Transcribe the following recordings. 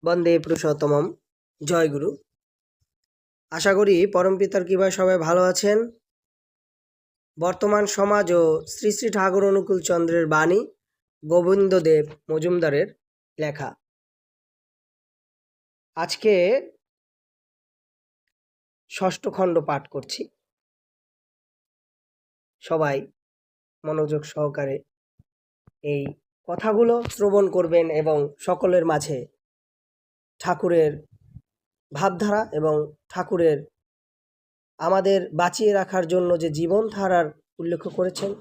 বন্দে পুরুষোত্তমম। জয় গুরু। আশা করি পরমপিতার কৃপায় সবাই ভালো আছেন। বর্তমান সমাজ ও শ্রী শ্রী ঠাকুর অনুকূল চন্দ্রের বাণী, গোবিন্দদেব মজুমদারের লেখা। আজকে ষষ্ঠ খণ্ড পাঠ করছি। সবাই মনোযোগ সহকারে এই কথাগুলো শ্রবণ করবেন এবং সকলের মাঝে ঠাকুরের ভাবধারা এবং ঠাকুরের আমাদের বাঁচিয়ে রাখার জন্য যে জীবনধারার উল্লেখ করেছেন,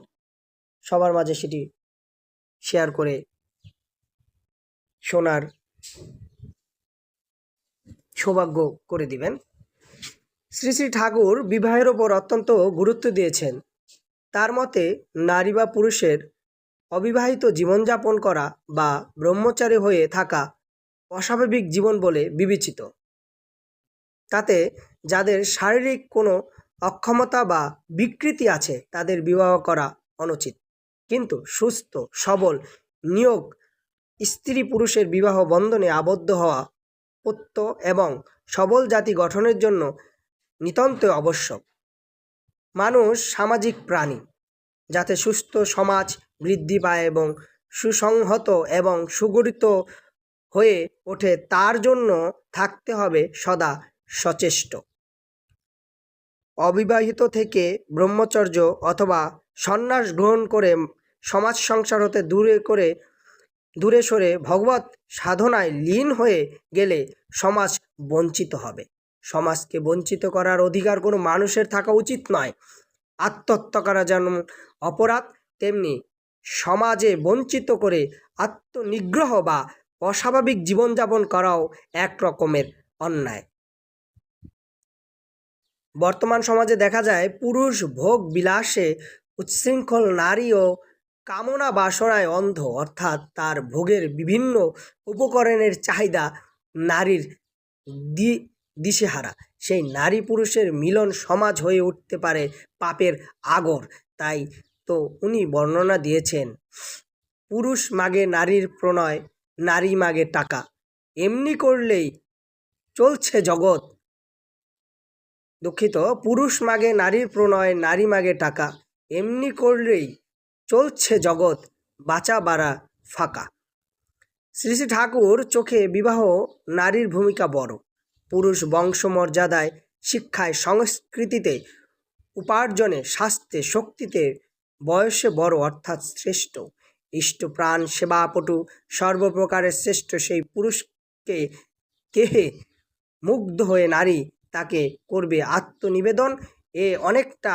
সবার মাঝে সেটি শেয়ার করে শোনার সৌভাগ্য করে দিবেন। শ্রী শ্রী ঠাকুর বিবাহের ওপর অত্যন্ত গুরুত্ব দিয়েছেন। তার মতে নারী বা পুরুষের অবিবাহিত জীবনযাপন করা বা ব্রহ্মচারী হয়ে থাকা অস্বাভাবিক জীবন বলে বিবেচিত। তাতে যাদের শারীরিক কোনো অক্ষমতা বা বিকৃতি আছে তাদের বিবাহ করা অনুচিত। কিন্তু সুস্থ সবল নিয়োগ স্ত্রী পুরুষের বিবাহ বন্ধনে আবদ্ধ হওয়া পত্য এবং সবল জাতি গঠনের জন্য নিতান্ত আবশ্যক। মানুষ সামাজিক প্রাণী, যাতে সুস্থ সমাজ বৃদ্ধি পায় এবং সুসংহত এবং সুগঠিত হয়ে ওঠে, তার জন্য থাকতে হবে সদা সচেষ্ট। অবিবাহিত থেকে ব্রহ্মচর্য অথবা সন্ন্যাস গ্রহণ করে সমাজ সংসার হতে দূরে সরে ভগবত সাধনায় লীন হয়ে গেলে সমাজ বঞ্চিত হবে। সমাজকে বঞ্চিত করার অধিকার কোনো মানুষের থাকা উচিত নয়। আত্মহত্যা করা যেমন অপরাধ, তেমনি সমাজে বঞ্চিত করে আত্মনিগ্রহ বা অস্বাভাবিক জীবনযাপন করাও এক রকমের অন্যায়। বর্তমান সমাজে দেখা যায় পুরুষ ভোগ বিলাসে উচ্ছৃঙ্খল, নারী ও কামনা বাসনায় অন্ধ, অর্থাৎ তার ভোগের বিভিন্ন উপকরণের চাহিদা নারীর দিশেহারা। সেই নারী পুরুষের মিলন সমাজ হয়ে উঠতে পারে পাপের আগর। তাই তো উনি বর্ণনা দিয়েছেন, পুরুষ মাগে নারীর প্রণয়, নারী মাগে টাকা, এমনি করলেই চলছে জগৎ। দুঃখিত, পুরুষ মাগে নারীর প্রণয়, নারী মাগে টাকা, এমনি করলেই চলছে জগৎ, বাঁচা বাড়া ফাঁকা। শ্রী শ্রী ঠাকুর চোখে বিবাহ নারীর ভূমিকা বড়। পুরুষ বংশমর্যাদায়, শিক্ষায়, সংস্কৃতিতে, উপার্জনে, স্বাস্থ্যে, শক্তিতে, বয়সে বড়, অর্থাৎ শ্রেষ্ঠ। ইষ্টপ্রাণ, সেবাপটু, সর্বপ্রকারের শ্রেষ্ঠ সেই পুরুষকে কেহে মুগ্ধ হয়ে নারী তাকে করবে আত্মনিবেদন। এ অনেকটা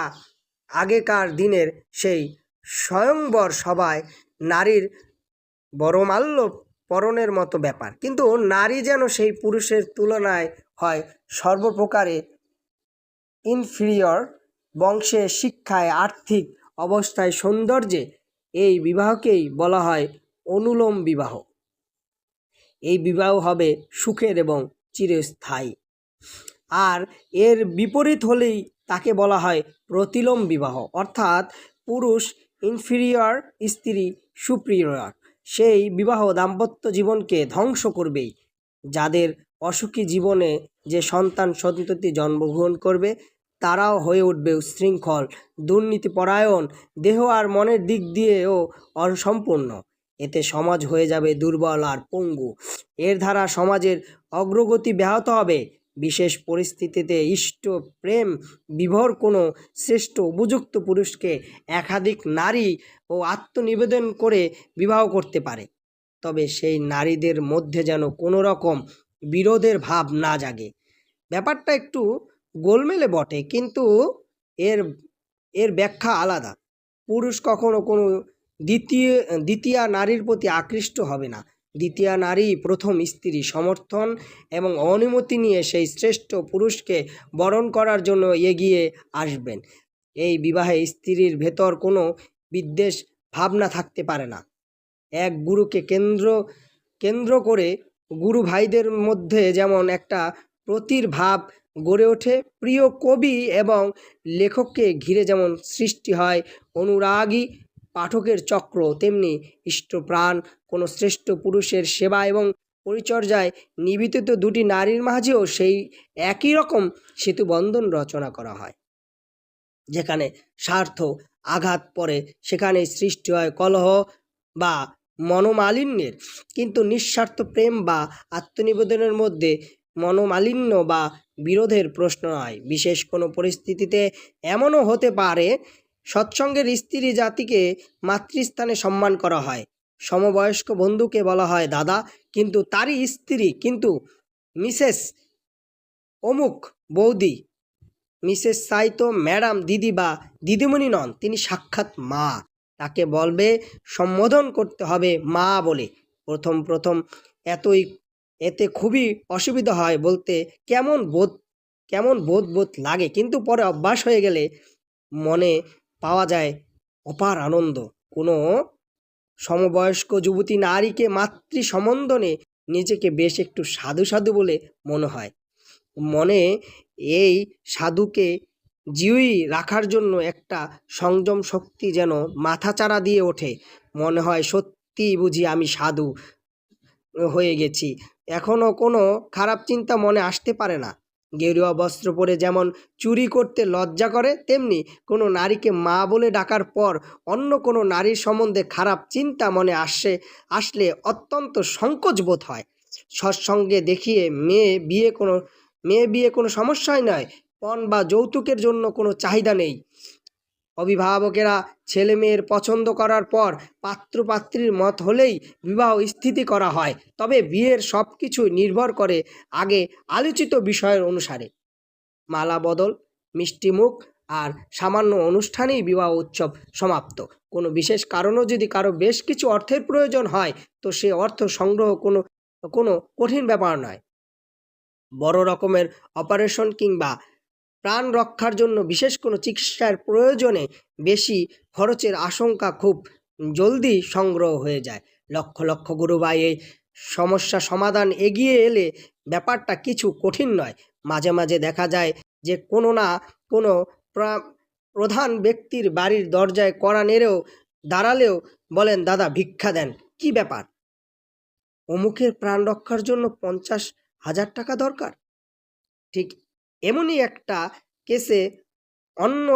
আগেকার দিনের সেই স্বয়ংবর সভায় নারীর বরমাল্য পরনের মতো ব্যাপার। কিন্তু নারী যেন সেই পুরুষের তুলনায় হয় সর্বপ্রকারে ইনফিরিয়র। বংশে, শিক্ষায়, আর্থিক অবস্থায়, সৌন্দর্যে এই বিবাহকেই বলা হয় অনুলোম বিবাহ। এই বিবাহ হবে সুখের এবং চিরস্থায়ী। আর এর বিপরীত হলেই তাকে বলা হয় প্রতিলোম বিবাহ, অর্থাৎ পুরুষ ইনফিরিয়র, স্ত্রী সুপিরিয়র। সেই বিবাহ দাম্পত্য জীবনকে ধ্বংস করবেই। যাদের অসুখী জীবনে যে সন্তান সন্ততি জন্মগ্রহণ করবে তারাও হয়ে উঠবে উচ্ছৃঙ্খল, দুর্নীতিপরায়ণ, দেহ আর মনের দিক দিয়েও অসম্পূর্ণ। এতে সমাজ হয়ে যাবে দুর্বল আর পঙ্গু। এর দ্বারা সমাজের অগ্রগতি ব্যাহত হবে। বিশেষ পরিস্থিতিতে ইষ্ট প্রেম বিভোর কোনো শ্রেষ্ঠ উপযুক্ত পুরুষকে একাধিক নারী ও আত্মনিবেদন করে বিবাহ করতে পারে। তবে সেই নারীদের মধ্যে যেন কোনো রকম বিরোধের ভাব না জাগে। ব্যাপারটা একটু গোলমেলে বটে, কিন্তু এর ব্যাখ্যা আলাদা। পুরুষ কখনো কোনো দ্বিতীয়া নারীর প্রতি আকৃষ্ট হবে না। দ্বিতীয়া নারী প্রথম স্ত্রী। সমর্থন এবং অনুমতি নিয়ে সেই শ্রেষ্ঠ পুরুষকে বরণ করার জন্য এগিয়ে আসবেন। এই বিবাহে স্ত্রীর ভেতর কোনো বিদ্বেষ ভাবনা থাকতে পারে না। এক গুরুকে কেন্দ্র করে গুরু ভাইদের মধ্যে যেমন একটা প্রতির ভাব গড়ে ওঠে, প্রিয় কবি এবং লেখককে ঘিরে যেমন সৃষ্টি হয় অনুরাগী পাঠকের চক্র, তেমনি ইষ্টপ্রাণ কোনো শ্রেষ্ঠ পুরুষের সেবা এবং পরিচর্যায় নিবেদিত দুটি নারীর মাঝেও সেই একই রকম সেতুবন্ধন রচনা করা হয়। যেখানে স্বার্থ আঘাত পড়ে সেখানে সৃষ্টি হয় কলহ বা মনোমালিন্যের, কিন্তু নিঃস্বার্থ প্রেম বা আত্মনিবেদনের মধ্যে মনোমালিন্য বা বিরোধের প্রশ্ন নয়। বিশেষ কোনো পরিস্থিতিতে এমনও হতে পারে সৎসঙ্গের স্ত্রী জাতিকে মাতৃস্থানে সম্মান করা হয়, সমবয়স্ক বন্ধুকে বলা হয় দাদা, কিন্তু তারই স্ত্রী কিন্তু মিসেস অমুক বৌদি, মিসেস সাই তো ম্যাডাম দিদি বা দিদিমণি নন, তিনি সাক্ষাৎ মা, তাকে বলবে সম্বোধন করতে হবে মা বলে। প্রথম প্রথম এতে খুবই অসুবিধা হয়, বলতে কেমন বোধ বোধ লাগে, কিন্তু পরে অভ্যাস হয়ে গেলে মনে পাওয়া যায় অপার আনন্দ। কোনো সমবয়স্ক যুবতী নারীকে মাতৃ সম্বোধনে নিজেকে বেশ একটু সাধু সাধু বলে মনে হয়। মনে এই সাধুকে জিউই রাখার জন্য একটা সংযম শক্তি যেন মাথাচাড়া দিয়ে ওঠে। মনে হয় সত্যি বুঝি আমি সাধু হয়ে গেছি, এখনও কোনো খারাপ চিন্তা মনে আসতে পারে না। গেরুয়া বস্ত্র পরে যেমন চুরি করতে লজ্জা করে, তেমনি কোনো নারীকে মা বলে ডাকার পর অন্য কোনো নারীর সম্বন্ধে খারাপ চিন্তা মনে আসলে অত্যন্ত সংকোচ বোধ হয়। সৎসঙ্গে দেখিয়ে মেয়ে বিয়ে কোনো সমস্যাই নয়, পণ বা যৌতুকের জন্য কোনো চাহিদা নেই। অভিভাবকেরা ছেলে মেয়ের পছন্দ করার পর পাত্র পাত্রীর মত হলেই বিবাহ স্থিতি করা হয়, তবে বিয়ের সব কিছু নির্ভর করে আগে আলোচিত বিষয়ের অনুসারে। মালা বদল, মিষ্টিমুখ আর সামান্য অনুষ্ঠানেই বিবাহ উৎসব সমাপ্ত। কোনো বিশেষ কারণও যদি কারো বেশ কিছু অর্থের প্রয়োজন হয়, তো সে অর্থ সংগ্রহ কোনো কঠিন ব্যাপার নয়। বড় রকমের অপারেশন কিংবা প্রাণ রক্ষার জন্য বিশেষ কোনো চিকিৎসার প্রয়োজনে বেশি খরচের আশঙ্কা খুব জলদি সংগ্রহ হয়ে যায়। লক্ষ লক্ষ গুরুভাই এই সমস্যা সমাধান এগিয়ে এলে ব্যাপারটা কিছু কঠিন নয়। মাঝে মাঝে দেখা যায় যে কোনো না কোনো প্রধান ব্যক্তির বাড়ির দরজায় কড়া নেড়েও দাঁড়ালেও বলেন দাদা ভিক্ষা দেন। কি ব্যাপার? অমুকের প্রাণ রক্ষার জন্য 50,000 টাকা দরকার। ঠিক এমনই একটা কেসে অন্য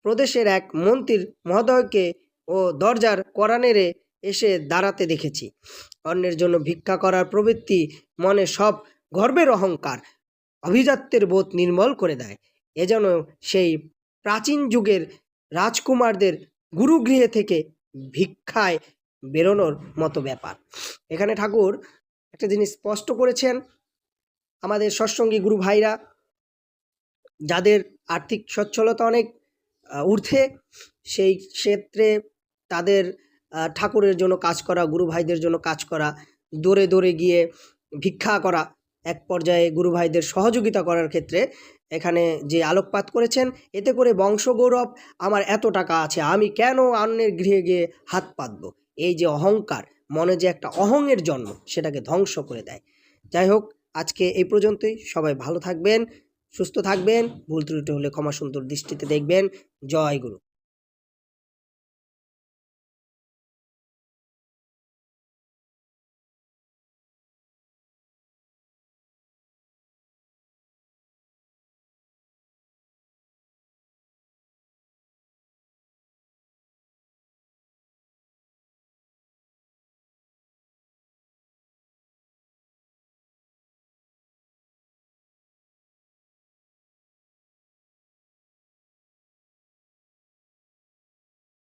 প্রদেশের এক মন্ত্রীর মহোদয়কে ও দরজার কড়া নেড়ে এসে দাঁড়াতে দেখেছি। অন্যের জন্য ভিক্ষা করার প্রবৃত্তি মনে সব গর্বের অহংকার, অভিজাত্যের বোধ নির্মল করে দেয়। এ যেন সেই প্রাচীন যুগের রাজকুমারদের গুরুগৃহে থেকে ভিক্ষায় বেরোনোর মতো ব্যাপার। এখানে ঠাকুর একটা জিনিস স্পষ্ট করেছেন, আমাদের সৎসঙ্গী গুরু ভাইরা যাদের আর্থিক সচ্ছলতা অনেক ঊর্ধ্বে, সেই ক্ষেত্রে তাদের ঠাকুরের জন্য কাজ করা, গুরু ভাইদের জন্য কাজ করা, দৌড়ে দৌড়ে গিয়ে ভিক্ষা করা, এক পর্যায়ে গুরু ভাইদের সহযোগিতা করার ক্ষেত্রে এখানে যে আলোকপাত করেছেন, এতে করে বংশগৌরব, আমার এত টাকা আছে, আমি কেন অন্যের গৃহে গিয়ে হাত পাতব, এই যে অহংকার, মনে যে একটা অহংয়ের জন্ম, সেটাকে ধ্বংস করে দেয়। যাই হোক, আজকে এই পর্যন্তই। সবাই ভালো থাকবেন, সুস্থ থাকবেন, ভুল ত্রুটি হলে ক্ষমা সুন্দর দৃষ্টিতে দেখবেন। জয় গুরু।